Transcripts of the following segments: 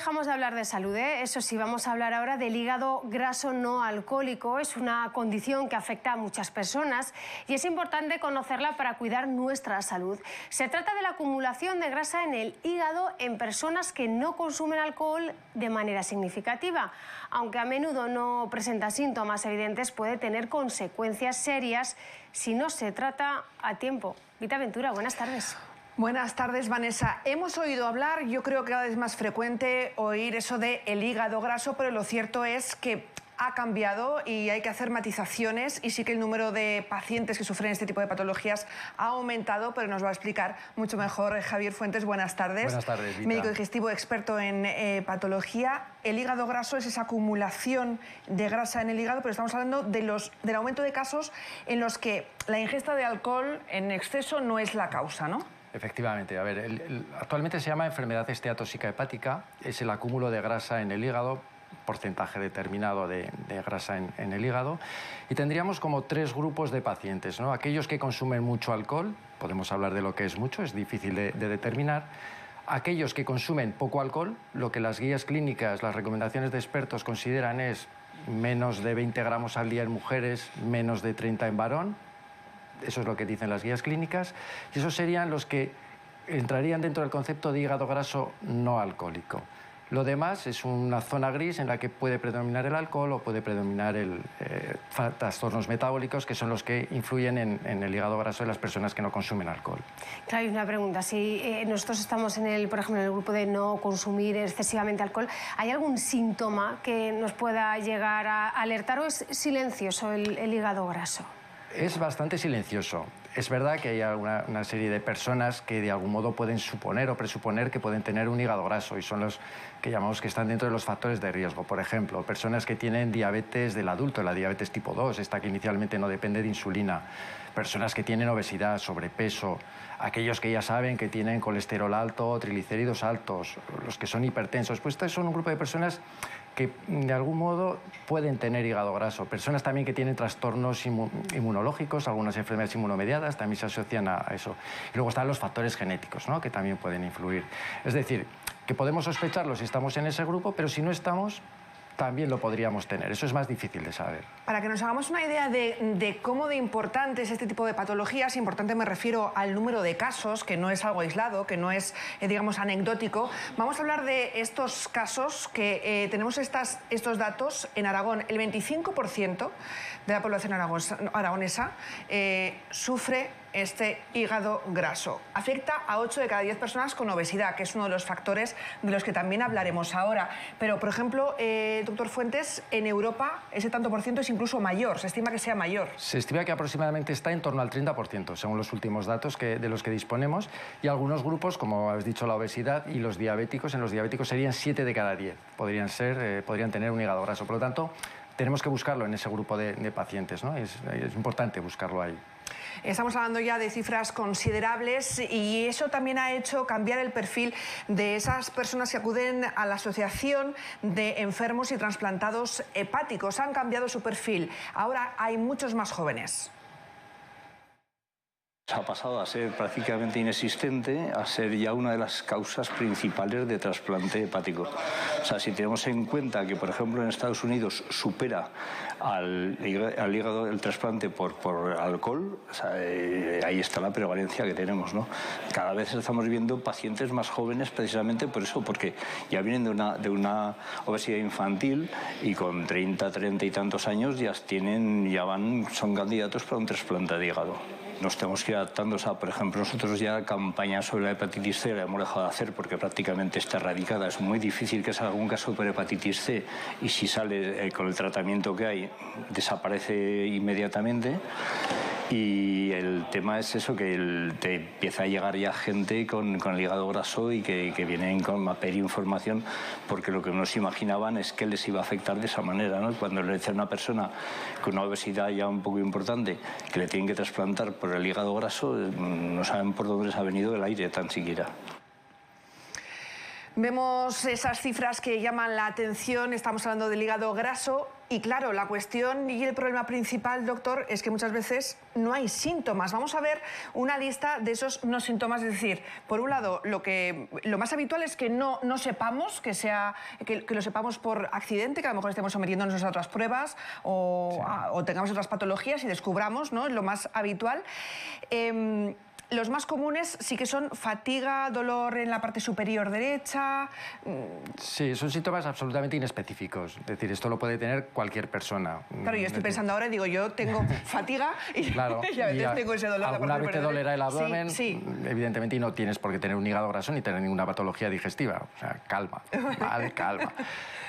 Dejamos de hablar de salud, ¿eh? Eso sí, vamos a hablar ahora del hígado graso no alcohólico. Es una condición que afecta a muchas personas y es importante conocerla para cuidar nuestra salud. Se trata de la acumulación de grasa en el hígado en personas que no consumen alcohol de manera significativa. Aunque a menudo no presenta síntomas evidentes, puede tener consecuencias serias si no se trata a tiempo. Vita Ventura, buenas tardes. Buenas tardes, Vanessa. Hemos oído hablar, yo creo que cada vez es más frecuente oír eso de el hígado graso, pero lo cierto es que ha cambiado y hay que hacer matizaciones y sí que el número de pacientes que sufren este tipo de patologías ha aumentado, pero nos va a explicar mucho mejor Javier Fuentes. Buenas tardes. Buenas tardes, Vita. Médico digestivo experto en patología. El hígado graso es esa acumulación de grasa en el hígado, pero estamos hablando del aumento de casos en los que la ingesta de alcohol en exceso no es la causa, ¿no? Efectivamente. A ver, actualmente se llama enfermedad esteatóxica hepática. Es el acúmulo de grasa en el hígado, porcentaje determinado de grasa en el hígado. Y tendríamos como tres grupos de pacientes, ¿no? Aquellos que consumen mucho alcohol, podemos hablar de lo que es mucho, es difícil de determinar. Aquellos que consumen poco alcohol, lo que las guías clínicas, las recomendaciones de expertos consideran es menos de 20 gramos al día en mujeres, menos de 30 en varón. Eso es lo que dicen las guías clínicas, y esos serían los que entrarían dentro del concepto de hígado graso no alcohólico. Lo demás es una zona gris en la que puede predominar el alcohol o puede predominar trastornos metabólicos, que son los que influyen en el hígado graso de las personas que no consumen alcohol. Claro, hay una pregunta. Si nosotros estamos, por ejemplo, en el grupo de no consumir excesivamente alcohol, ¿hay algún síntoma que nos pueda llegar a alertar o es silencioso el hígado graso? Es bastante silencioso. Es verdad que hay una serie de personas que de algún modo pueden suponer o presuponer que pueden tener un hígado graso y son los que llamamos que están dentro de los factores de riesgo. Por ejemplo, personas que tienen diabetes del adulto, la diabetes tipo 2, esta que inicialmente no depende de insulina. Personas que tienen obesidad, sobrepeso, aquellos que ya saben que tienen colesterol alto, triglicéridos altos, los que son hipertensos. Pues estos son un grupo de personas que de algún modo pueden tener hígado graso. Personas también que tienen trastornos inmunológicos, algunas enfermedades inmunomediadas también se asocian a eso. Y luego están los factores genéticos, ¿no?, que también pueden influir. Es decir, que podemos sospecharlo si estamos en ese grupo, pero si no estamos, también lo podríamos tener. Eso es más difícil de saber. Para que nos hagamos una idea de cómo de importante es este tipo de patologías, importante me refiero al número de casos, que no es algo aislado, que no es, digamos, anecdótico. Vamos a hablar de estos casos que tenemos estos datos en Aragón. El 25% de la población aragonesa sufre este hígado graso. Afecta a 8 de cada 10 personas con obesidad, que es uno de los factores de los que también hablaremos ahora. Pero, por ejemplo, doctor Fuentes, en Europa ese tanto por ciento es incluso mayor, se estima que sea mayor. Se estima que aproximadamente está en torno al 30%, según los últimos datos de los que disponemos, y algunos grupos, como habéis dicho, la obesidad y los diabéticos, en los diabéticos serían 7 de cada 10, podrían tener un hígado graso. Por lo tanto, tenemos que buscarlo en ese grupo de pacientes, ¿no? Es importante buscarlo ahí. Estamos hablando ya de cifras considerables y eso también ha hecho cambiar el perfil de esas personas que acuden a la Asociación de Enfermos y Trasplantados Hepáticos. Han cambiado su perfil. Ahora hay muchos más jóvenes. Ha pasado a ser prácticamente inexistente a ser ya una de las causas principales de trasplante hepático. O sea, si tenemos en cuenta que, por ejemplo, en Estados Unidos supera al hígado el trasplante por alcohol, o sea, ahí está la prevalencia que tenemos, ¿no? Cada vez estamos viendo pacientes más jóvenes precisamente por eso, porque ya vienen de una obesidad infantil y con 30 y tantos años son candidatos para un trasplante de hígado. Nos tenemos que ir adaptando. O sea, por ejemplo, nosotros ya campañas sobre la hepatitis C la hemos dejado de hacer porque prácticamente está erradicada. Es muy difícil que salga un caso por hepatitis C y si sale con el tratamiento que hay, desaparece inmediatamente. Y el tema es eso, que te empieza a llegar ya gente con el hígado graso y que vienen a pedir información porque lo que no se imaginaban es que les iba a afectar de esa manera, ¿no? Cuando le dicen a una persona con una obesidad ya un poco importante que le tienen que trasplantar por el hígado graso, no saben por dónde les ha venido el aire tan siquiera. Vemos esas cifras que llaman la atención, estamos hablando del hígado graso y claro, la cuestión y el problema principal, doctor, es que muchas veces no hay síntomas. Vamos a ver una lista de esos no síntomas, es decir, por un lado, lo más habitual es que no sepamos, que lo sepamos por accidente, que a lo mejor estemos sometiéndonos a otras pruebas o tengamos otras patologías y descubramos, ¿no? Es lo más habitual. Los más comunes sí que son fatiga, dolor en la parte superior derecha. Sí, son síntomas absolutamente inespecíficos. Es decir, esto lo puede tener cualquier persona. Claro, yo estoy pensando ahora, digo, yo tengo fatiga y, claro, y a veces tengo ese dolor. Alguna vez te dolerá el abdomen, sí. Evidentemente, y no tienes por qué tener un hígado graso ni tener ninguna patología digestiva. O sea, calma, vale, calma.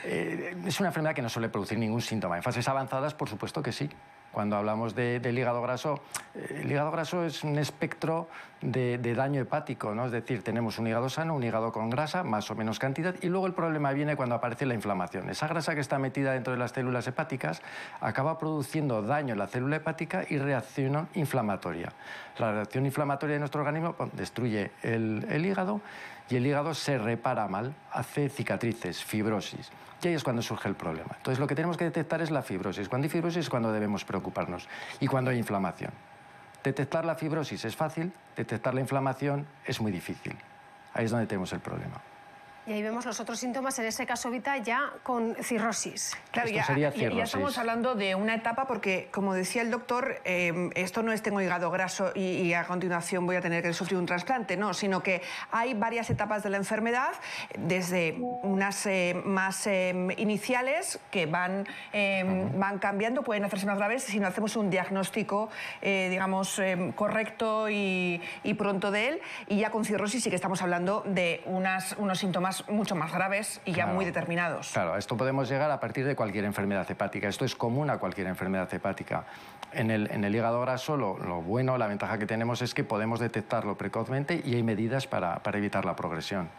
Es una enfermedad que no suele producir ningún síntoma. En fases avanzadas, por supuesto que sí. Cuando hablamos del hígado graso, el hígado graso es un espectro de daño hepático, ¿no? Es decir, tenemos un hígado sano, un hígado con grasa, más o menos cantidad, y luego el problema viene cuando aparece la inflamación. Esa grasa que está metida dentro de las células hepáticas acaba produciendo daño en la célula hepática y reacción inflamatoria. La reacción inflamatoria de nuestro organismo destruye el hígado y el hígado se repara mal, hace cicatrices, fibrosis. Y ahí es cuando surge el problema. Entonces, lo que tenemos que detectar es la fibrosis. Cuando hay fibrosis es cuando debemos preocuparnos. Y cuando hay inflamación. Detectar la fibrosis es fácil, detectar la inflamación es muy difícil. Ahí es donde tenemos el problema. Y ahí vemos los otros síntomas, en ese caso, Vita, ya con cirrosis. Claro, Esto sería cirrosis. Ya estamos hablando de una etapa porque, como decía el doctor, esto no es tengo hígado graso y a continuación voy a tener que sufrir un trasplante, no, sino que hay varias etapas de la enfermedad, desde unas más iniciales que van cambiando, pueden hacerse más graves si no hacemos un diagnóstico, digamos, correcto y pronto de él, y ya con cirrosis sí que estamos hablando de unos síntomas mucho más graves y ya muy determinados. Claro, a esto podemos llegar a partir de cualquier enfermedad hepática. Esto es común a cualquier enfermedad hepática. En el hígado graso, lo bueno, la ventaja que tenemos es que podemos detectarlo precozmente y hay medidas para evitar la progresión.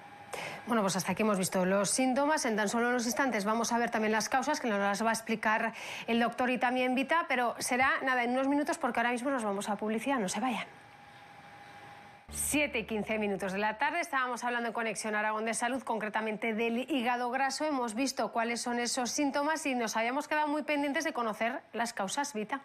Bueno, pues hasta aquí hemos visto los síntomas. En tan solo unos instantes vamos a ver también las causas, que nos las va a explicar el doctor y también Vita, pero será nada, en unos minutos, porque ahora mismo nos vamos a publicidad. No se vayan. 7 y 15 minutos de la tarde, estábamos hablando en Conexión Aragón de Salud, concretamente del hígado graso. Hemos visto cuáles son esos síntomas y nos habíamos quedado muy pendientes de conocer las causas, Vita.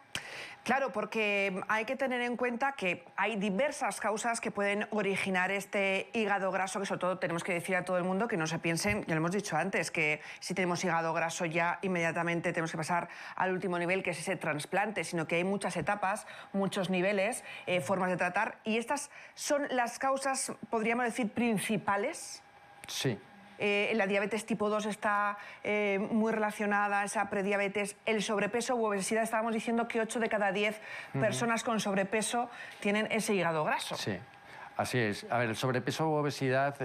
Claro, porque hay que tener en cuenta que hay diversas causas que pueden originar este hígado graso, que sobre todo tenemos que decir a todo el mundo que no se piensen, ya lo hemos dicho antes, que si tenemos hígado graso ya inmediatamente tenemos que pasar al último nivel, que es ese trasplante, sino que hay muchas etapas, muchos niveles, formas de tratar, y estas son las causas, podríamos decir, principales. Sí. La diabetes tipo 2 está muy relacionada, esa prediabetes, el sobrepeso u obesidad. Estábamos diciendo que 8 de cada 10 personas con sobrepeso tienen ese hígado graso. Sí, así es. A ver, el sobrepeso u obesidad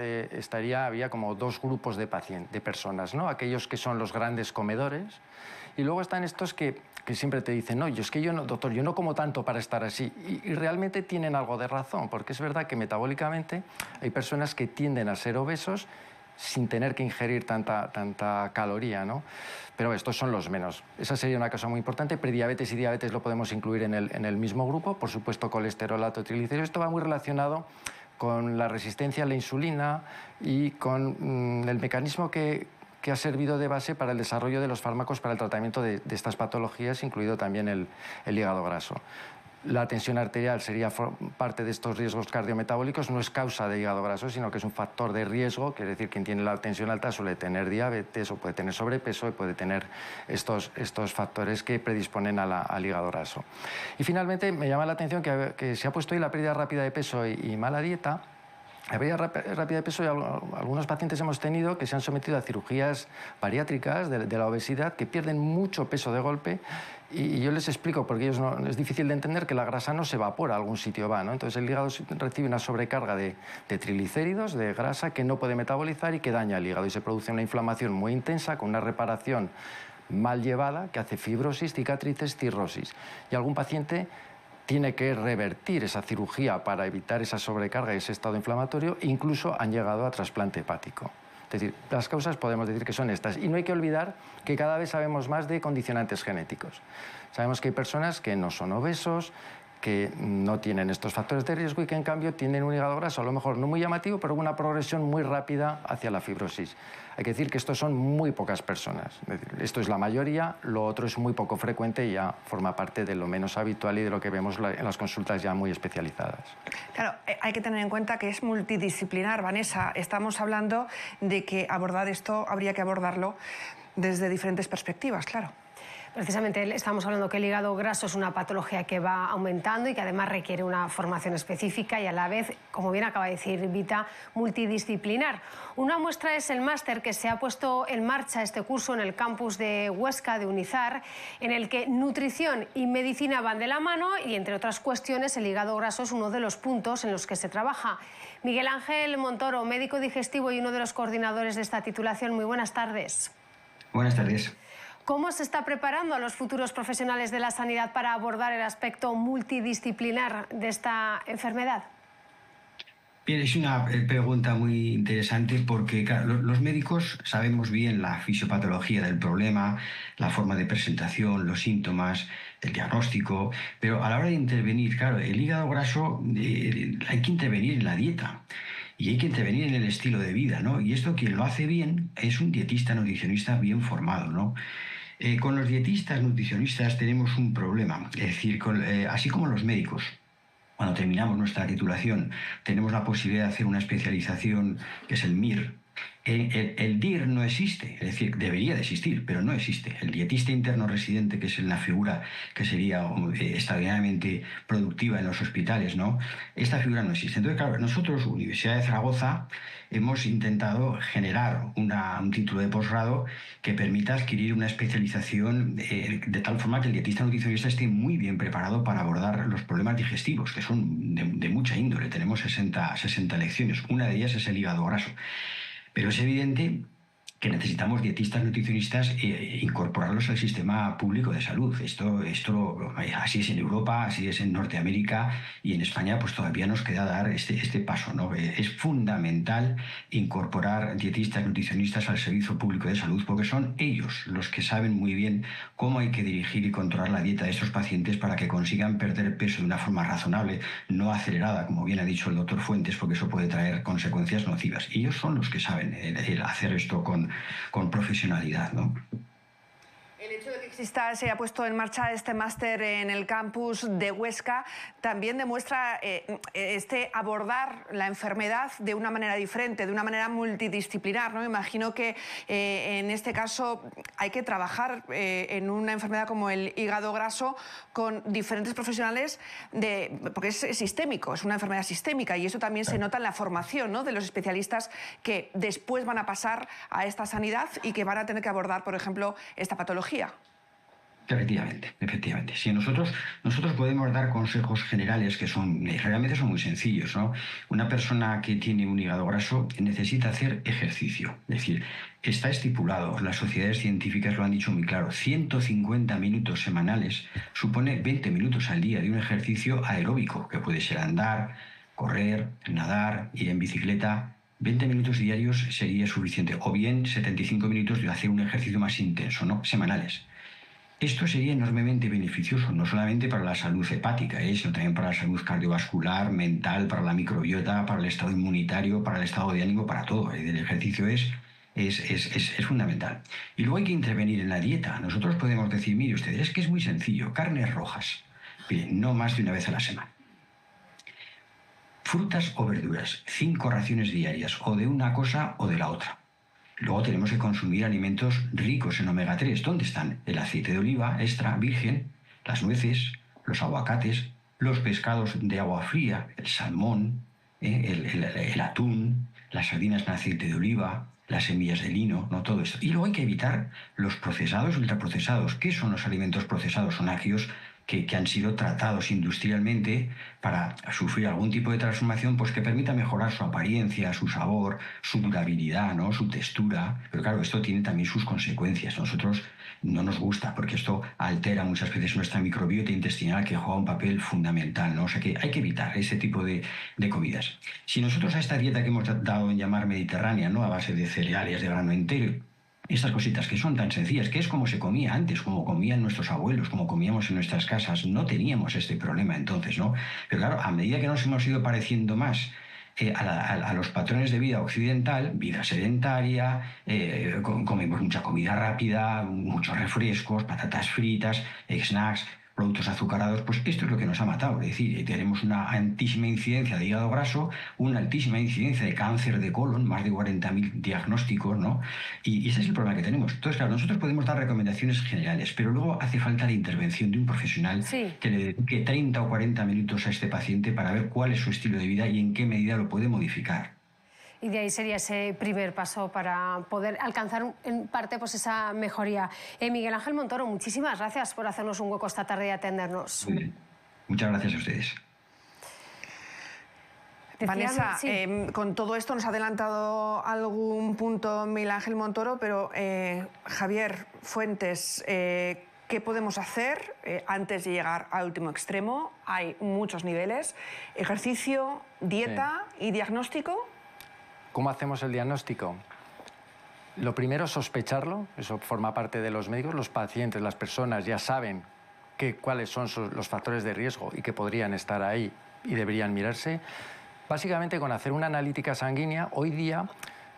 había como dos grupos de personas, ¿no? Aquellos que son los grandes comedores y luego están estos que siempre te dicen, no, doctor, yo no como tanto para estar así. Y realmente tienen algo de razón, porque es verdad que metabólicamente hay personas que tienden a ser obesos sin tener que ingerir tanta caloría, ¿no? Pero estos son los menos. Esa sería una causa muy importante. Prediabetes y diabetes lo podemos incluir en el mismo grupo. Por supuesto, colesterol alto, triglicéridos. Esto va muy relacionado con la resistencia a la insulina y con el mecanismo que ha servido de base para el desarrollo de los fármacos para el tratamiento de estas patologías, incluido también el hígado graso. La tensión arterial sería parte de estos riesgos cardiometabólicos, no es causa de hígado graso, sino que es un factor de riesgo, quiere decir, quien tiene la tensión alta suele tener diabetes o puede tener sobrepeso y puede tener estos factores que predisponen al hígado graso. Y finalmente me llama la atención que se ha puesto ahí la pérdida rápida de peso y mala dieta. La pérdida rápida de peso, algunos pacientes hemos tenido que se han sometido a cirugías bariátricas de la obesidad, que pierden mucho peso de golpe, y yo les explico, porque ellos es difícil de entender que la grasa no se evapora, a algún sitio va, ¿no? Entonces el hígado recibe una sobrecarga de triglicéridos, de grasa, que no puede metabolizar y que daña el hígado, y se produce una inflamación muy intensa con una reparación mal llevada que hace fibrosis, cicatrices, cirrosis. Y algún paciente tiene que revertir esa cirugía para evitar esa sobrecarga y ese estado inflamatorio, e incluso han llegado a trasplante hepático. Es decir, las causas podemos decir que son estas. Y no hay que olvidar que cada vez sabemos más de condicionantes genéticos. Sabemos que hay personas que no son obesos, que no tienen estos factores de riesgo y que en cambio tienen un hígado graso a lo mejor no muy llamativo, pero una progresión muy rápida hacia la fibrosis. Hay que decir que estos son muy pocas personas. Es decir, esto es la mayoría, lo otro es muy poco frecuente y ya forma parte de lo menos habitual y de lo que vemos en las consultas ya muy especializadas. Claro, hay que tener en cuenta que es multidisciplinar, Vanessa. Estamos hablando de que abordar esto habría que abordarlo desde diferentes perspectivas, claro. Precisamente estamos hablando que el hígado graso es una patología que va aumentando y que además requiere una formación específica y a la vez, como bien acaba de decir Vita, multidisciplinar. Una muestra es el máster que se ha puesto en marcha este curso en el campus de Huesca de Unizar, en el que nutrición y medicina van de la mano y, entre otras cuestiones, el hígado graso es uno de los puntos en los que se trabaja. Miguel Ángel Montoro, médico digestivo y uno de los coordinadores de esta titulación. Muy buenas tardes. Buenas tardes. ¿Cómo se está preparando a los futuros profesionales de la sanidad para abordar el aspecto multidisciplinar de esta enfermedad? Bien, es una pregunta muy interesante porque claro, los médicos sabemos bien la fisiopatología del problema, la forma de presentación, los síntomas, el diagnóstico, pero a la hora de intervenir, claro, el hígado graso hay que intervenir en la dieta. Y hay que intervenir en el estilo de vida, ¿no? Y esto quien lo hace bien es un dietista nutricionista bien formado, ¿no? Con los dietistas nutricionistas tenemos un problema, es decir, así como los médicos. Cuando terminamos nuestra titulación tenemos la posibilidad de hacer una especialización que es el MIR. El DIR no existe, es decir, debería de existir, pero no existe. El dietista interno residente, que es una figura que sería extraordinariamente productiva en los hospitales, ¿no? Esta figura no existe. Entonces, claro, nosotros, Universidad de Zaragoza, hemos intentado generar un título de posgrado que permita adquirir una especialización de tal forma que el dietista nutricionista esté muy bien preparado para abordar los problemas digestivos, que son de mucha índole. Tenemos 60 lecciones. Una de ellas es el hígado graso. Pero es evidente que necesitamos dietistas nutricionistas incorporarlos al sistema público de salud. Esto así es en Europa, así es en Norteamérica y en España pues todavía nos queda dar este paso, ¿no? Es fundamental incorporar dietistas nutricionistas al servicio público de salud porque son ellos los que saben muy bien cómo hay que dirigir y controlar la dieta de estos pacientes para que consigan perder peso de una forma razonable, no acelerada, como bien ha dicho el doctor Fuentes, porque eso puede traer consecuencias nocivas. Y ellos son los que saben hacer esto con profesionalidad, ¿no? El hecho de que se haya puesto en marcha este máster en el campus de Huesca también demuestra abordar la enfermedad de una manera diferente, de una manera multidisciplinar, ¿no? Me imagino que en este caso hay que trabajar en una enfermedad como el hígado graso con diferentes profesionales, porque es sistémico, es una enfermedad sistémica y eso también se nota en la formación, ¿no?, de los especialistas que después van a pasar a esta sanidad y que van a tener que abordar, por ejemplo, esta patología. Efectivamente, efectivamente. Si nosotros podemos dar consejos generales que realmente son muy sencillos, ¿no? Una persona que tiene un hígado graso necesita hacer ejercicio. Es decir, está estipulado, las sociedades científicas lo han dicho muy claro, 150 minutos semanales supone 20 minutos al día de un ejercicio aeróbico, que puede ser andar, correr, nadar, ir en bicicleta. 20 minutos diarios sería suficiente, o bien 75 minutos de hacer un ejercicio más intenso, ¿no?, semanales. Esto sería enormemente beneficioso, no solamente para la salud hepática, sino también para la salud cardiovascular, mental, para la microbiota, para el estado inmunitario, para el estado de ánimo, para todo. El ejercicio es fundamental. Y luego hay que intervenir en la dieta. Nosotros podemos decir, mire usted, es que es muy sencillo, carnes rojas, bien, no más de una vez a la semana. Frutas o verduras, 5 raciones diarias, o de una cosa o de la otra. Luego tenemos que consumir alimentos ricos en omega 3. ¿Dónde están? El aceite de oliva extra virgen, las nueces, los aguacates, los pescados de agua fría, el salmón, el atún, las sardinas en aceite de oliva, las semillas de lino, ¿no?, todo esto. Y luego hay que evitar los procesados y ultraprocesados. ¿Qué son los alimentos procesados? Son aquellos que han sido tratados industrialmente para sufrir algún tipo de transformación pues que permita mejorar su apariencia, su sabor, su durabilidad, ¿no?, su textura. Pero claro, esto tiene también sus consecuencias. A nosotros no nos gusta porque esto altera muchas veces nuestra microbiota intestinal, que juega un papel fundamental, ¿no? O sea que hay que evitar ese tipo de comidas. Si nosotros a esta dieta que hemos dado en llamar mediterránea, ¿no?, a base de cereales de grano entero, Estas cositas que son tan sencillas, que es como se comía antes, como comían nuestros abuelos, como comíamos en nuestras casas. No teníamos este problema entonces, ¿no? Pero claro, a medida que nos hemos ido pareciendo más a los patrones de vida occidental, vida sedentaria, comemos mucha comida rápida, muchos refrescos, patatas fritas, snacks, productos azucarados, pues esto es lo que nos ha matado. Es decir, tenemos una altísima incidencia de hígado graso, una altísima incidencia de cáncer de colon, más de 40.000 diagnósticos, ¿no? Y ese es el problema que tenemos. Entonces, claro, nosotros podemos dar recomendaciones generales, pero luego hace falta la intervención de un profesional que le dedique 30 o 40 minutos a este paciente para ver cuál es su estilo de vida y en qué medida lo puede modificar. Y de ahí sería ese primer paso para poder alcanzar en parte pues esa mejoría. Miguel Ángel Montoro, muchísimas gracias por hacernos un hueco esta tarde y atendernos. Muy bien. Muchas gracias a ustedes. Vanessa, sí. con todo esto nos ha adelantado algún punto Miguel Ángel Montoro, pero Javier Fuentes, ¿qué podemos hacer antes de llegar al último extremo? Hay muchos niveles: ejercicio, dieta y diagnóstico. ¿Cómo hacemos el diagnóstico? Lo primero es sospecharlo, eso forma parte de los médicos. Los pacientes, las personas ya saben cuáles son los factores de riesgo y que podrían estar ahí y deberían mirarse. Básicamente con hacer una analítica sanguínea. Hoy día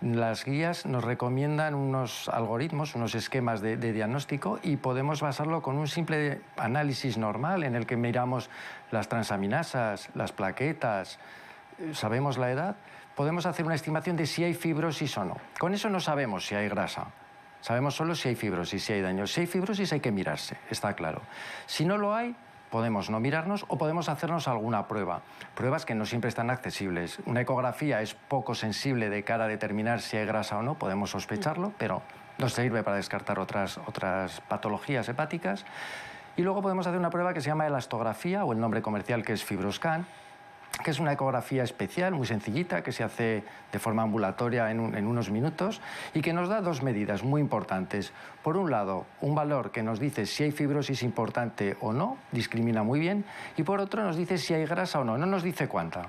las guías nos recomiendan unos algoritmos, unos esquemas de diagnóstico, y podemos basarlo con un simple análisis normal en el que miramos las transaminasas, las plaquetas, sabemos la edad. Podemos hacer una estimación de si hay fibrosis o no. Con eso no sabemos si hay grasa. Sabemos solo si hay fibrosis, si hay daño. Si hay fibrosis hay que mirarse, está claro. Si no lo hay, podemos no mirarnos o podemos hacernos alguna prueba. Pruebas que no siempre están accesibles. Una ecografía es poco sensible de cara a determinar si hay grasa o no. Podemos sospecharlo, pero no sirve para descartar otras patologías hepáticas. Y luego podemos hacer una prueba que se llama elastografía, o el nombre comercial que es FibroScan, que es una ecografía especial, muy sencillita, que se hace de forma ambulatoria en unos minutos y que nos da dos medidas muy importantes. Por un lado, un valor que nos dice si hay fibrosis importante o no, discrimina muy bien, y por otro nos dice si hay grasa o no, no nos dice cuánta.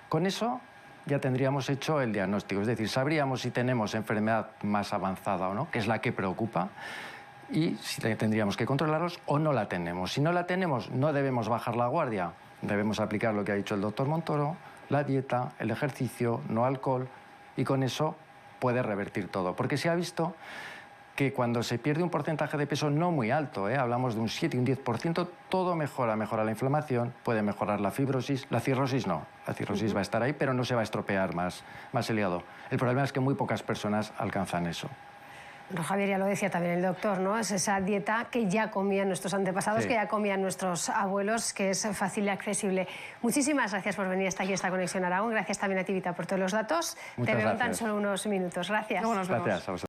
Con eso ya tendríamos hecho el diagnóstico, es decir, sabríamos si tenemos enfermedad más avanzada o no, que es la que preocupa, y si tendríamos que controlarlos o no la tenemos. Si no la tenemos, no debemos bajar la guardia. Debemos aplicar lo que ha dicho el doctor Montoro, la dieta, el ejercicio, no alcohol, y con eso puede revertir todo. Porque se ha visto que cuando se pierde un porcentaje de peso no muy alto, hablamos de un 7 y un 10%, todo mejora. Mejora la inflamación, puede mejorar la fibrosis, la cirrosis no. La cirrosis va a estar ahí, pero no se va a estropear más el hígado. El problema es que muy pocas personas alcanzan eso. Pero Javier, ya lo decía también el doctor, ¿no? Es esa dieta que ya comían nuestros antepasados, que ya comían nuestros abuelos, que es fácil y accesible. Muchísimas gracias por venir hasta aquí, esta Conexión Aragón. Gracias también a ti, Vita, por todos los datos. Te veo en tan solo unos minutos. Gracias. Gracias a vosotros.